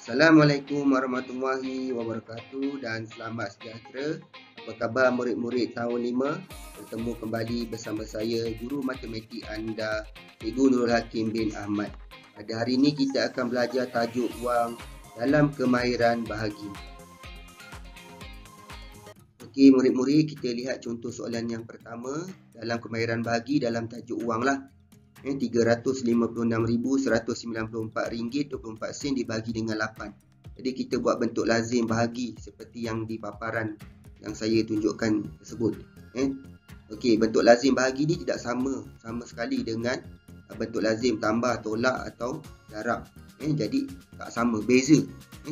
Assalamualaikum warahmatullahi wabarakatuh dan selamat sejahtera. Apa khabar murid-murid tahun 5? Bertemu kembali bersama saya, Guru Matematik anda, Cikgu Nurul Hakim bin Ahmad. Pada hari ini kita akan belajar tajuk wang dalam kemahiran bahagi. Okey murid-murid, kita lihat contoh soalan yang pertama dalam kemahiran bahagi dalam tajuk wang lah. RM356,194.24 dibagi dengan 8. Jadi kita buat bentuk lazim bahagi seperti yang di paparan yang saya tunjukkan tersebut. Okey, bentuk lazim bahagi ni tidak sama sekali dengan bentuk lazim tambah, tolak atau darab. Jadi tak sama, beza.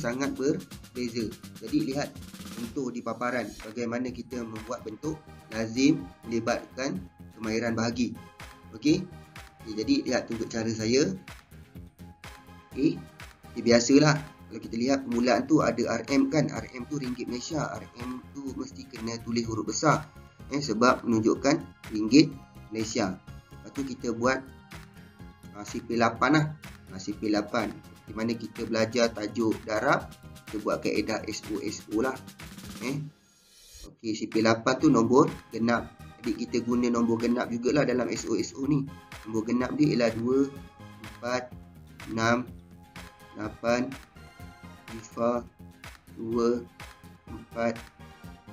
Sangat berbeza. Jadi lihat contoh di paparan bagaimana kita membuat bentuk lazim melibatkan kemahiran bahagi. Okey. Jadi lihat tunjuk cara saya. Biasalah kalau kita lihat permulaan tu ada RM kan, RM tu ringgit Malaysia, RM tu mesti kena tulis huruf besar sebab menunjukkan ringgit Malaysia. Lepas tu kita buat CP8 lah. CP8 di mana kita belajar tajuk darab, kita buat kaedah SO lah. Okey, CP8 tu nombor genap. Jadi kita guna nombor genap jugalah dalam SO ni. Nombor genap dia ialah 2, 4, 6, 8, 5, 2, 4,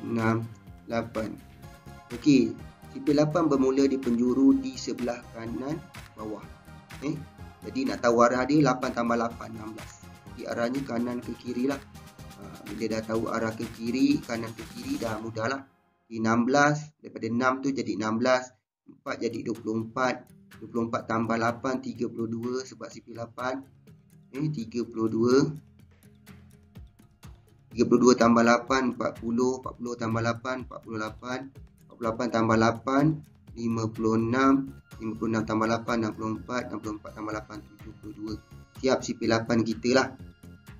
6, 8. Okey, CP8 bermula di penjuru di sebelah kanan bawah. Jadi nak tahu arah dia 8 tambah 8, 16. Jadi arahnya kanan ke kiri lah. Bila dah tahu arah ke kiri, kanan ke kiri dah mudah lah. 16, daripada 6 tu jadi 16, 4 jadi 24, 24 tambah 8, 32 sebab CP8. 32 tambah 8, 40, 40 tambah 8, 48, 48 tambah 8, 56, 56 tambah 8, 64, 64 tambah 8, 72. Siap CP8 kita lah.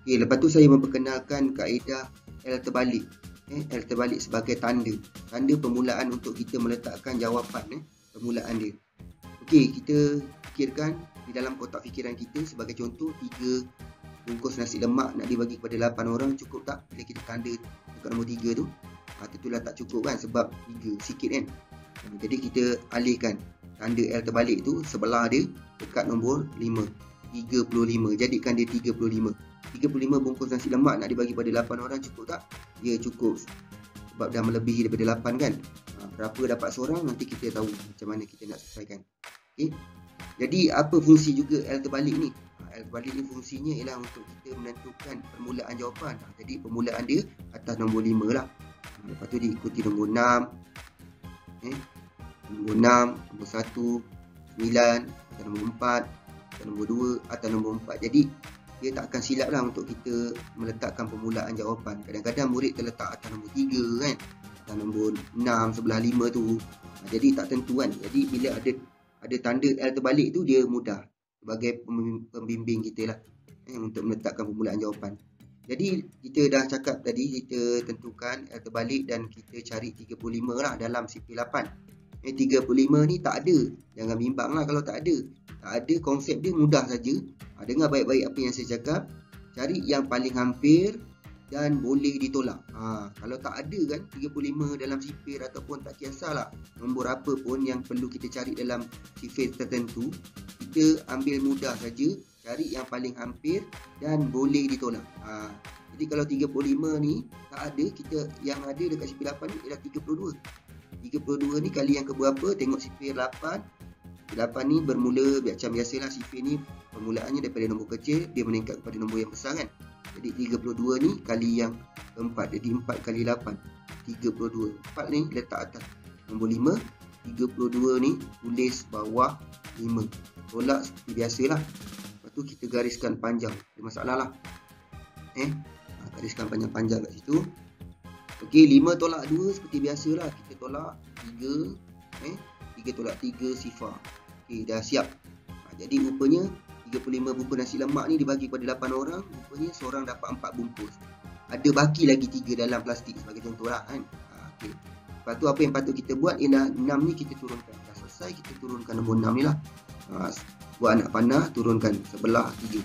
Okay, lepas tu saya memperkenalkan kaedah L terbalik. L terbalik sebagai tanda permulaan untuk kita meletakkan jawapan permulaan dia. Okey, kita fikirkan di dalam kotak fikiran kita sebagai contoh 3 bungkus nasi lemak nak dibagi kepada 8 orang, cukup tak bila kita tanda dekat nombor 3 tu? Tentulah tak cukup kan sebab 3 sikit kan. Jadi kita alihkan tanda L terbalik tu sebelah dia dekat nombor 5, 35. Jadikan dia 35. 35 bungkus nasi lemak nak dibagi pada 8 orang, cukup tak? Ya, cukup. Sebab dah melebihi daripada 8 kan. Berapa dapat seorang nanti kita tahu macam mana kita nak selesaikan. Okey. Jadi apa fungsi juga L terbalik ni? L terbalik ni fungsinya ialah untuk kita menentukan permulaan jawapan. Jadi permulaan dia atas nombor 5 lah. Lepas tu diikuti nombor 6. Nombor 6, nombor 1, 9, atau nombor 4, atau nombor 2, atau nombor 4. Jadi dia tak akan silap lah untuk kita meletakkan permulaan jawapan. Kadang-kadang murid terletak atas nombor 3 kan, atas nombor 6 sebelah 5 tu. Jadi tak tentu kan. Jadi bila ada tanda L terbalik tu, dia mudah sebagai pembimbing kita lah untuk meletakkan permulaan jawapan. Jadi kita dah cakap tadi, kita tentukan L terbalik dan kita cari 35 lah dalam CP8. 35 ni tak ada, jangan bimbang lah kalau tak ada. Tak ada, konsep dia mudah saja. Dengar baik-baik apa yang saya cakap. Cari yang paling hampir dan boleh ditolak. Kalau tak ada kan 35 dalam sifir ataupun tak kisahlah nombor apa pun yang perlu kita cari dalam sifir tertentu, kita ambil mudah saja, cari yang paling hampir dan boleh ditolak. Jadi kalau 35 ni tak ada, kita yang ada dekat sifir 8 ni ialah 32. 32 ni kali yang keberapa? Tengok sifir 8. 8 ni bermula macam biasalah, sifir ni permulaannya daripada nombor kecil, dia meningkat kepada nombor yang besar kan. Jadi 32 ni kali yang keempat, jadi 4 kali 8, 32. 4 ni letak atas nombor 5, 32 ni tulis bawah 5. Tolak seperti biasalah. Lepas tu kita gariskan panjang, ada masalah lah. Gariskan panjang-panjang kat situ. Okey, 5 tolak 2 seperti biasalah, kita tolak 3, 3 tolak 3 sifar. Okey, dah siap. Jadi rupanya 35 bungkus nasi lemak ni dibagi kepada 8 orang, rupanya seorang dapat 4 bungkus. Ada baki lagi 3 dalam plastik sebagai contoh lah kan. Okey. Lepas tu apa yang patut kita buat ialah 6 ni kita turunkan. Dah selesai, kita turunkan nombor 6 ni lah. Buat anak panah, turunkan sebelah 3.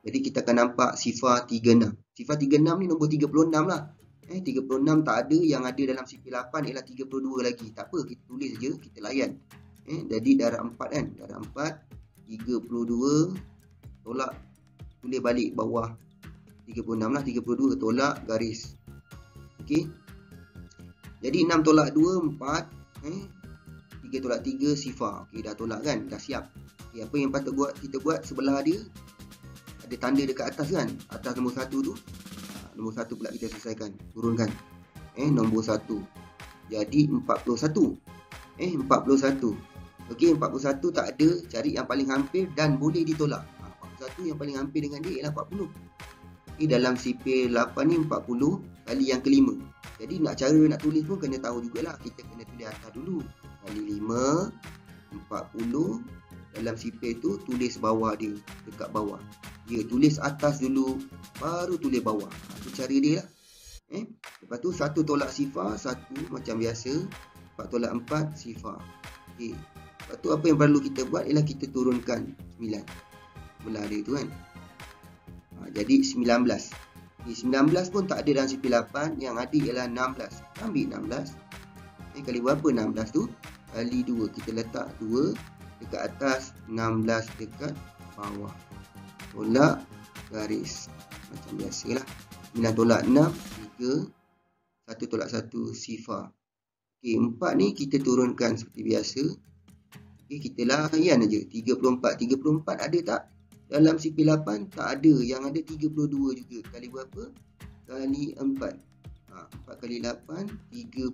Jadi kita akan nampak sifar 36. Sifar 36 ni nombor 36 lah. 36 tak ada, yang ada dalam CP8 ialah 32 lagi. Tak apa, kita tulis je, kita layan. Jadi darab 4 kan. Darab 4, 32, tolak, tulis balik bawah 36 lah, 32 tolak garis. Okey. Jadi 6 tolak 2, 4. 3 tolak 3, sifar. Okey, dah tolak kan, dah siap. Okay, apa yang patut kita buat sebelah dia, ada tanda dekat atas kan. Atas nombor 1 tu. Nombor 1 pula kita selesaikan. Turunkan. Nombor 1. Jadi 41. 41. Okey, 41 tak ada. Cari yang paling hampir dan boleh ditolak. 41 yang paling hampir dengan dia ialah 40. Okey, dalam CP8 ni 40 kali yang kelima. Jadi cara nak tulis pun kena tahu jugalah. Kita kena tulis atas dulu. Kali 5, 40. Dalam CP tu tulis bawah dia. Dekat bawah. Ya, tulis atas dulu, baru tulis bawah. Itu cara dia lah. Lepas tu 1 tolak sifar, 1 macam biasa. 4 tolak 4, sifar. Okey. Lepas tu apa yang perlu kita buat ialah kita turunkan 9. Belah dia tu kan. Jadi 19. Okey, 19 pun tak ada dalam CP8. Yang ada ialah 16. Ambil 16. Kali berapa 16 tu? Kali 2. Kita letak 2 dekat atas, 16 dekat bawah. Tolak garis. Macam biasalah. 9 tolak 6, 3. 1 tolak 1, sifar. Okey, 4 ni kita turunkan seperti biasa. Okey, kita layan aja. 34. 34 ada tak? Dalam CP8 tak ada. Yang ada 32 juga. Kali berapa? Kali 4. 4 kali 8, 32.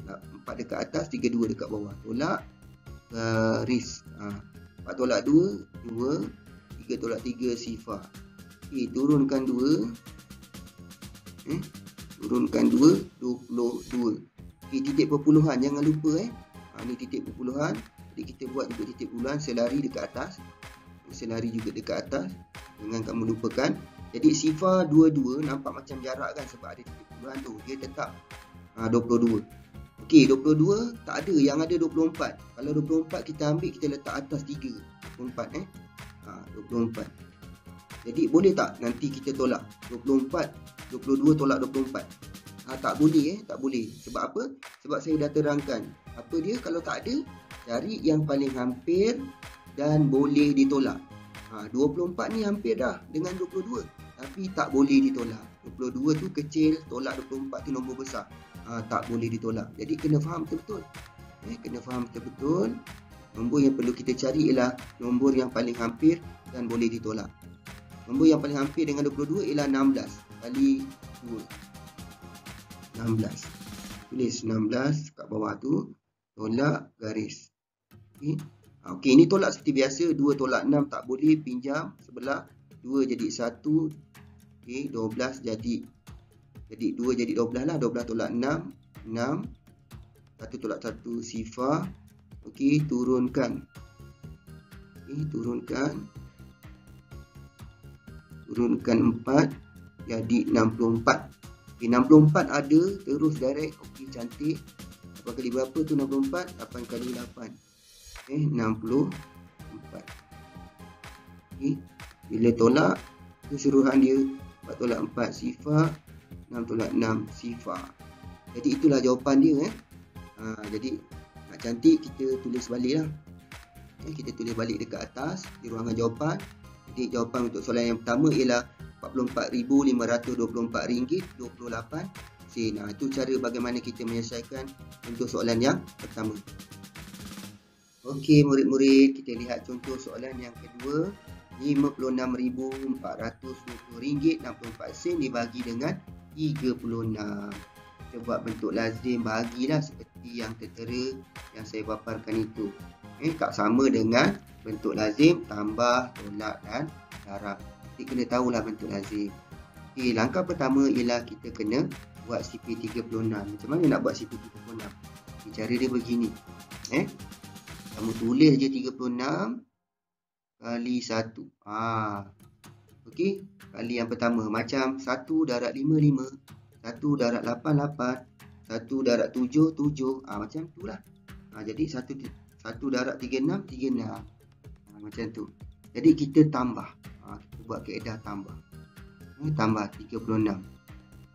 4 dekat atas, 32 dekat bawah. Tolak garis. 4 tolak 2, 2. 3 tolak 3, sifar. Okey, turunkan 2. Turunkan 2, 22. Okey, titik perpuluhan. Jangan lupa ni titik perpuluhan. Jadi kita buat juga titik perpuluhan. Selari dekat atas. Selari juga dekat atas. Jangan kamu lupakan. Jadi sifar 22 nampak macam jarak kan, sebab ada titik perpuluhan tu. Dia tetap 22. Okey, 22 tak ada, yang ada 24. Kalau 24 kita ambil, kita letak atas 3. 24 24. Jadi boleh tak nanti kita tolak 24, 22 tolak 24? Tak boleh tak boleh. Sebab apa? Sebab saya dah terangkan. Apa dia kalau tak ada? Cari yang paling hampir dan boleh ditolak. 24 ni hampir dah dengan 22. Tapi tak boleh ditolak. 22 tu kecil, tolak 24 tu nombor besar. Tak boleh ditolak. Jadi kena faham betul-betul. Kena faham betul-betul. Nombor yang perlu kita cari ialah nombor yang paling hampir dan boleh ditolak. Nombor yang paling hampir dengan 22 ialah 16 kali 2. 16. Tulis 16 kat bawah tu. Tolak garis. Okey, ini tolak seperti biasa. 2 tolak 6 tak boleh. Pinjam sebelah. 2 jadi 1. Okey, 12 jadi 2 jadi 12 lah. 12 tolak 6. 6. 1 tolak 1, sifar. Okey, turunkan. Turunkan 4 jadi 64. Okey, 64 ada, terus direct. Okey, cantik. 8 kali berapa tu 64? 8 kali 8. 64. Okey, bila tolak keseluruhan dia 4 tolak 4, sifar. 6 tolak 6, sifar. Jadi itulah jawapan dia. Jadi nak cantik kita tulis balik lah. Kita tulis balik dekat atas di ruangan jawapan. Jadi jawapan untuk soalan yang pertama ialah RM44,524.28. Itu cara bagaimana kita menyelesaikan untuk soalan yang pertama. Okey murid-murid, kita lihat contoh soalan yang kedua. RM56,420.64 dibagi dengan 36. Kita buat bentuk lazim bahagilah seperti yang tertera yang saya paparkan itu. Tak sama dengan bentuk lazim tambah, tolak dan darab. Jadi kena tahulah bentuk lazim. Okey, langkah pertama ialah kita kena buat CP36. Macam mana nak buat CP36? Cara dia begini. Kamu tulis je 36 kali 1. Okey, kali yang pertama macam 1 darab 5, 5. 1 darab 8, 8. 1 darab 7, 7. Macam tu lah. Jadi 1 darab 36, 36. Macam tu. Jadi kita tambah. Kita buat kaedah tambah. Tambah 36.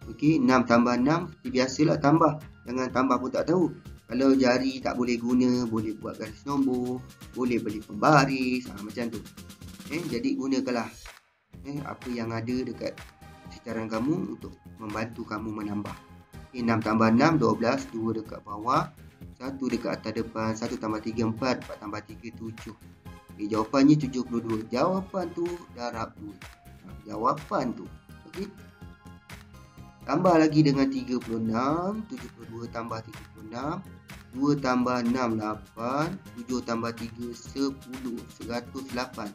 Okey, 6 tambah 6 seperti biasalah tambah. Jangan tambah pun tak tahu. Kalau jari tak boleh guna, boleh buat garis nombor, boleh beli pembaris, macam tu. Jadi gunakanlah apa yang ada dekat secaran kamu untuk membantu kamu menambah. 6 tambah 6, 12, 2 dekat bawah, 1 dekat atas depan, 1 tambah 3, 4, 4 tambah 3, 7. Jawapannya 72. Jawapan tu darab 2. Jawapan tu. Okey. Tambah lagi dengan 36, 72 tambah 36, 2 tambah 6, 8, 7 tambah 3, 10, 108.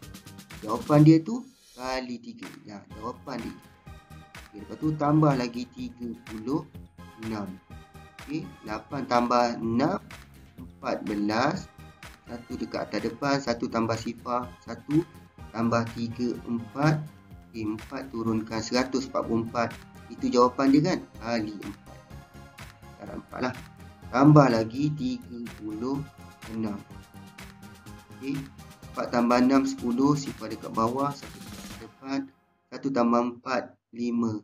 Jawapan dia tu kali 3. Ya, jawapan dia. Okay, lepas tu tambah lagi 36. Okey, 8 tambah 6, 14. 1 dekat atas depan, 1 tambah sifar, 1 tambah 3, 4. Okay, 4 turunkan 144. Itu jawapan dia kan? Kali 4. Cara 4 lah. Tambah lagi 36. Okay. 4 tambah 6, 10. Sifar dekat bawah, 1 dekat depan. 1 tambah 4, 5.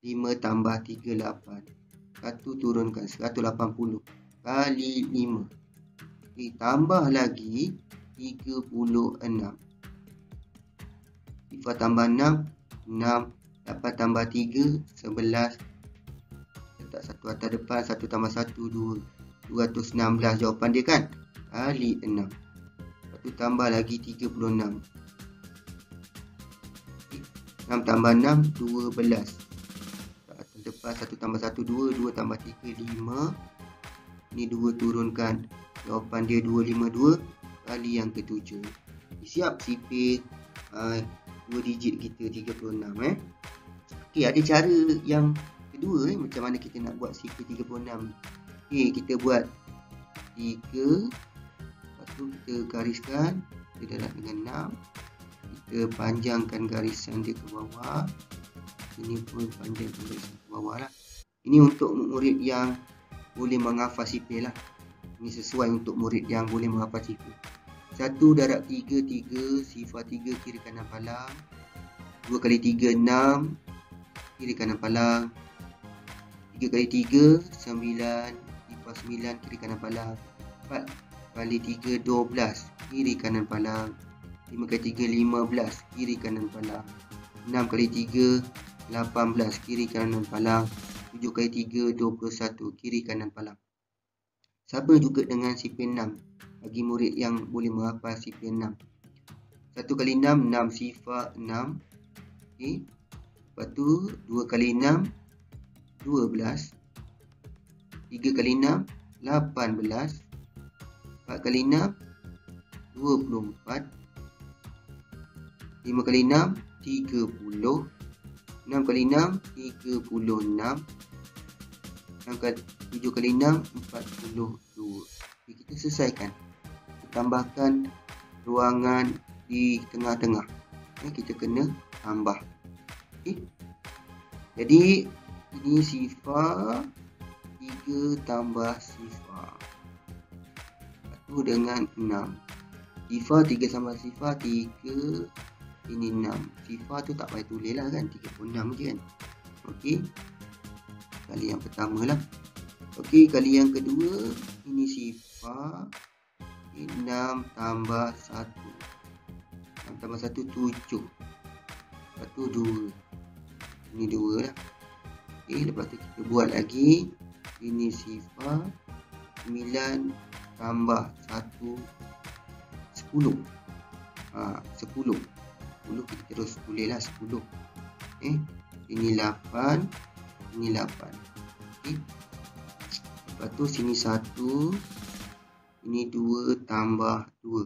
5 tambah 3, 8. 1 turunkan 180. Kali 5. Okay. Tambah lagi 36. Sifar tambah 6, 6. 8 tambah 3, 11. Letak 1 atas depan, 1 tambah 1, 2. 216 jawapan dia kan? Kali 6. Lepas tu tambah lagi 36. 6 tambah 6, 12. Atas depan, 1 tambah 1, 2. 2 tambah 3, 5. Ni 2 turunkan. Jawapan dia 252 kali yang ke-7. Siap sipir 2 digit kita 36. Okey, ada cara yang kedua macam mana kita nak buat sifar 36. Okey, kita buat 3. Lepas tu kita gariskan, kita darab dengan 6. Kita panjangkan garisan dia ke bawah. Ini pun panjangkan garisan ke bawah lah. Ini untuk murid yang boleh menghafal sifar lah. Ini sesuai untuk murid yang boleh menghafal sifar. 1 darab 3, 3. Sifar 3 kiri kanan palang. 2 kali 3, 6. Kiri kanan palang. 3 kali 3, 9. Sifar 9 kiri kanan palang. 4 kali 3, 12. Kiri kanan palang. 5 kali 3, 15. Kiri kanan palang. 6 kali 3, 18. Kiri kanan palang. 7 kali 3, 21. Kiri kanan palang. Sama juga dengan sifar 6. Bagi murid yang boleh menghafal sifar 6. 1 kali 6, 6 sifar 6. Okey. Lepas tu 2 kali 6, 12. 3 kali 6, 18. 4 kali 6, 24. 5 kali 6, 30. 6 kali 6, 36. 7 kali 6, 42. Jadi kita selesaikan. Kita tambahkan ruangan di tengah-tengah. Kita kena tambah. Okay. Jadi ini sifar 3 tambah sifar 1 dengan 6. Sifar 3 tambah sifar 3. Ini 6. Sifar tu tak payah tulis lah kan, 36 je kan. Okey. Kali yang pertama lah. Okey, kali yang kedua. Ini sifar 6 tambah 1. 6 tambah 1, 7. Lepas tu 2. Ini 2 lah. Okey, lepas tu kita buat lagi. Ini sifar 9 tambah 1, 10. 10. 10 kita terus tulis lah 10. Ini 8. Ini 8. Okey. Lepas tu sini 1. Ini 2 tambah 2.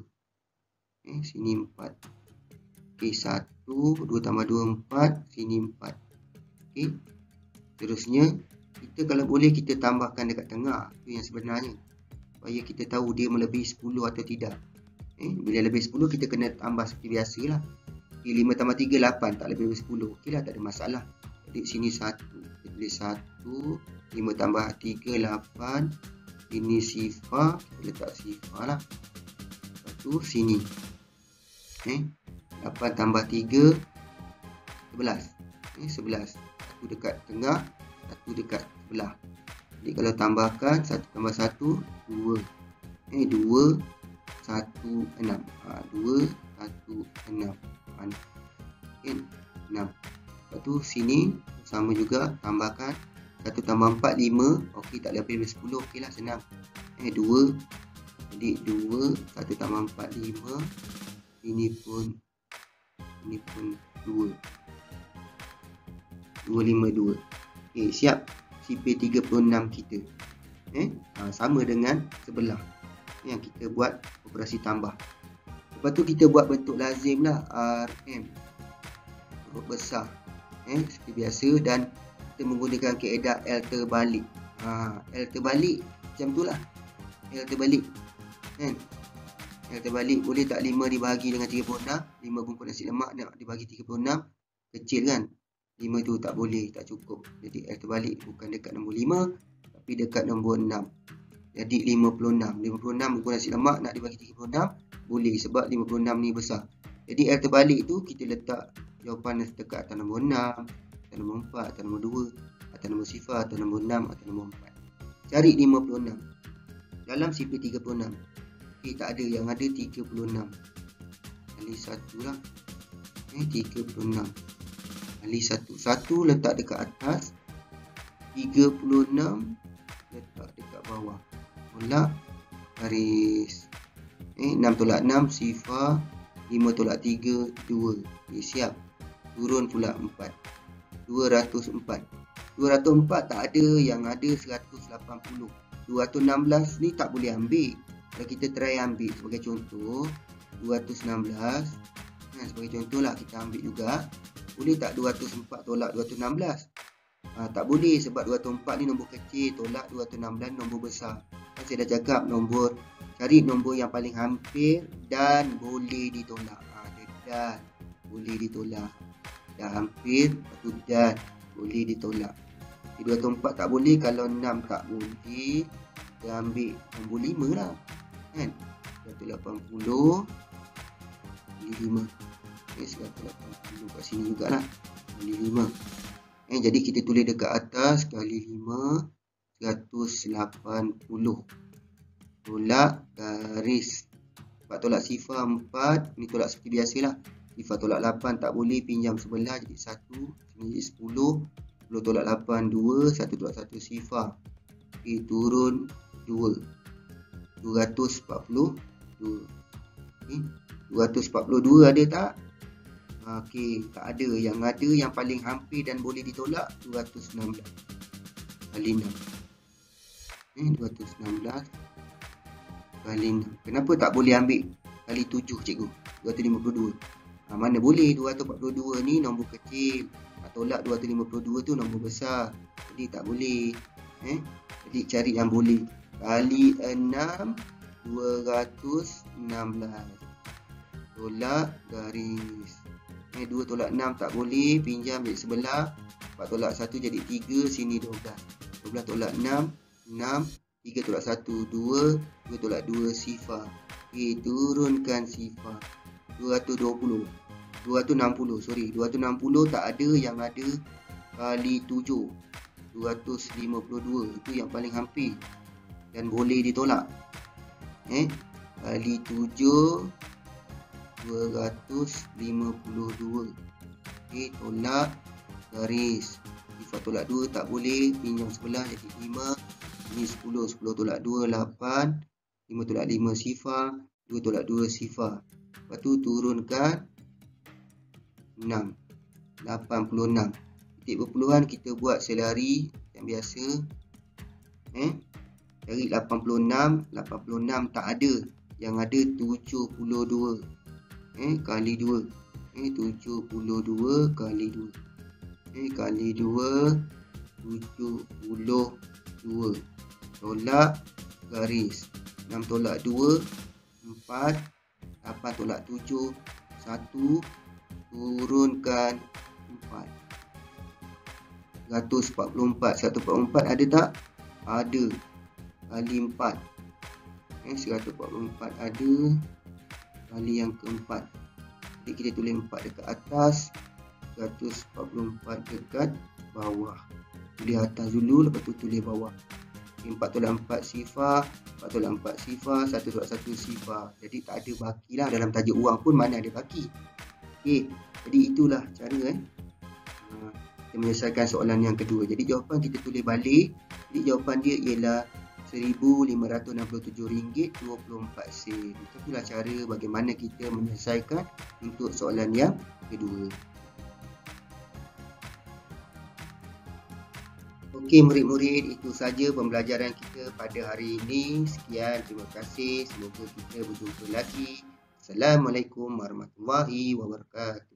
Sini 4. Okey, 1. 2 tambah 2, 4. Sini 4. Okey. Terusnya, kita kalau boleh kita tambahkan dekat tengah. Itu yang sebenarnya. Supaya kita tahu dia melebihi 10 atau tidak. Bila lebih 10, kita kena tambah seperti biasa lah. 5 tambah 3, 8. Tak lebih 10. Okey lah, tak ada masalah. Jadi sini 1. Kita tulis 1. 5 tambah 3, 8. Ini sifar. Kita letak sifar lah. Lepas tu sini. 8 tambah 3, 11. 11. Satu dekat tengah, satu dekat sebelah. Jadi kalau tambahkan 1 tambah 1, 2. 2, 1, 6. 2, 1, 6. 6. Lepas tu sini sama juga, tambahkan 1 tambah 4, 5. Okey, tak lebih dari 10. Okey lah, senang. 2. Jadi 2, 1 tambah 4, 5. Ini pun 2. 252. Okey, siap CP36 kita. Sama dengan sebelah yang kita buat operasi tambah. Lepas tu kita buat bentuk lazim lah, RM huruf besar seperti biasa, dan kita menggunakan kaedah L terbalik. L terbalik macam tu lah, L terbalik kan. L terbalik boleh tak 5 dibahagi dengan 36, 5 bungkus nasi lemak nak dibagi 36, kecil kan. 5 tu tak boleh, tak cukup. Jadi L terbalik bukan dekat nombor 5 tapi dekat nombor 6. Jadi 56 bungkus nasi lemak nak dibagi 36 boleh, sebab 56 ni besar. Jadi L terbalik tu kita letak jawapan dekat atas nombor 6, atas nombor 4, atas nombor 2, atas nombor sifar, atas nombor 6, atas nombor 4. Cari 56 dalam CP36. Okey, tak ada, yang ada 36 kali 1 lah. 36 kali 1. 1 letak dekat atas, 36 letak dekat bawah. Tolak garis. 6 tolak 6 sifar, 5 tolak 3 2. Okey, siap. Turun pula 4. 204. 204 tak ada, yang ada 180. 216 ni tak boleh ambil. Kalau kita try ambil sebagai contoh 216, sebagai contoh lah kita ambil juga. Boleh tak 204 tolak 216? Tak boleh, sebab 204 ni nombor kecil, tolak 216 nombor besar. Kan saya dah cakap, cari nombor yang paling hampir dan boleh ditolak. Dan boleh ditolak. Dah hampir, lepas tu dan boleh ditolak. 204 tak boleh, kalau 6 tak boleh, kita ambil nombor 5 lah kan. 180 kali 5. 180 kat sini jugalah, kali 5. Jadi kita tulis dekat atas kali 5, 180. Tolak garis. 4 tolak sifar 4. Ni tolak seperti biasalah. Sifar tolak 8 tak boleh, pinjam sebelah jadi 1. Sini jadi 10. 10 tolak 8 2. 1 tolak 1 sifar. Okey, turun 2. 242. Okey, 242 ada tak? Okey, tak ada. Yang ada yang paling hampir dan boleh ditolak 216 kali 6. 216 kali 6. Kenapa tak boleh ambil kali 7 cikgu? 252. Mana boleh, 242 ni nombor kecil. Tolak 252 tu nombor besar. Jadi tak boleh. Jadi cari yang boleh. Kali 6 216. Tolak garis. 2 tolak 6 tak boleh, pinjam jadi sebelah. 4 tolak 1 jadi 3, sini 12. 12 tolak 6 6. 3 tolak 1 2. 2 tolak 2 sifar. Okey, turunkan sifar. 220. 260, sorry. 260 tak ada, yang ada kali 7. 252. Itu yang paling hampir dan boleh ditolak. Kali 7 252. Okey, tolak garis. Sifar tolak 2 tak boleh, pinjam sebelah jadi 5. Ini 10. 10 tolak 2 8. 5 tolak 5 sifar. 2 tolak 2 sifar. Lepas tu turunkan 6. 86. Titik perpuluhan kita buat selari yang biasa. Dari 86. 86 tak ada, yang ada 72. Kali 2. 72 kali 2. Kali 2 72. Tolak garis. 6 tolak 2 4. 8 tolak 7 1. Turunkan 4. 144. 144 ada tak? Ada. Kali 4. 144 ada. Kali yang keempat. Jadi kita tulis 4 dekat atas, 144 dekat bawah. Tulis atas dulu, lepas tu tulis bawah. 4 tolak 4 sifar, 4 tolak 4 sifar, 1 tolak 1 sifar. Jadi tak ada baki lah, dalam tajuk uang pun mana ada baki. Okey, jadi itulah cara kita menyelesaikan soalan yang kedua. Jadi jawapan kita tulis balik. Jadi jawapan dia ialah RM1,567.24. Itulah cara bagaimana kita menyelesaikan untuk soalan yang kedua. Okey murid-murid, itu saja pembelajaran kita pada hari ini. Sekian, terima kasih. Semoga kita berjumpa lagi. Assalamualaikum warahmatullahi wabarakatuh.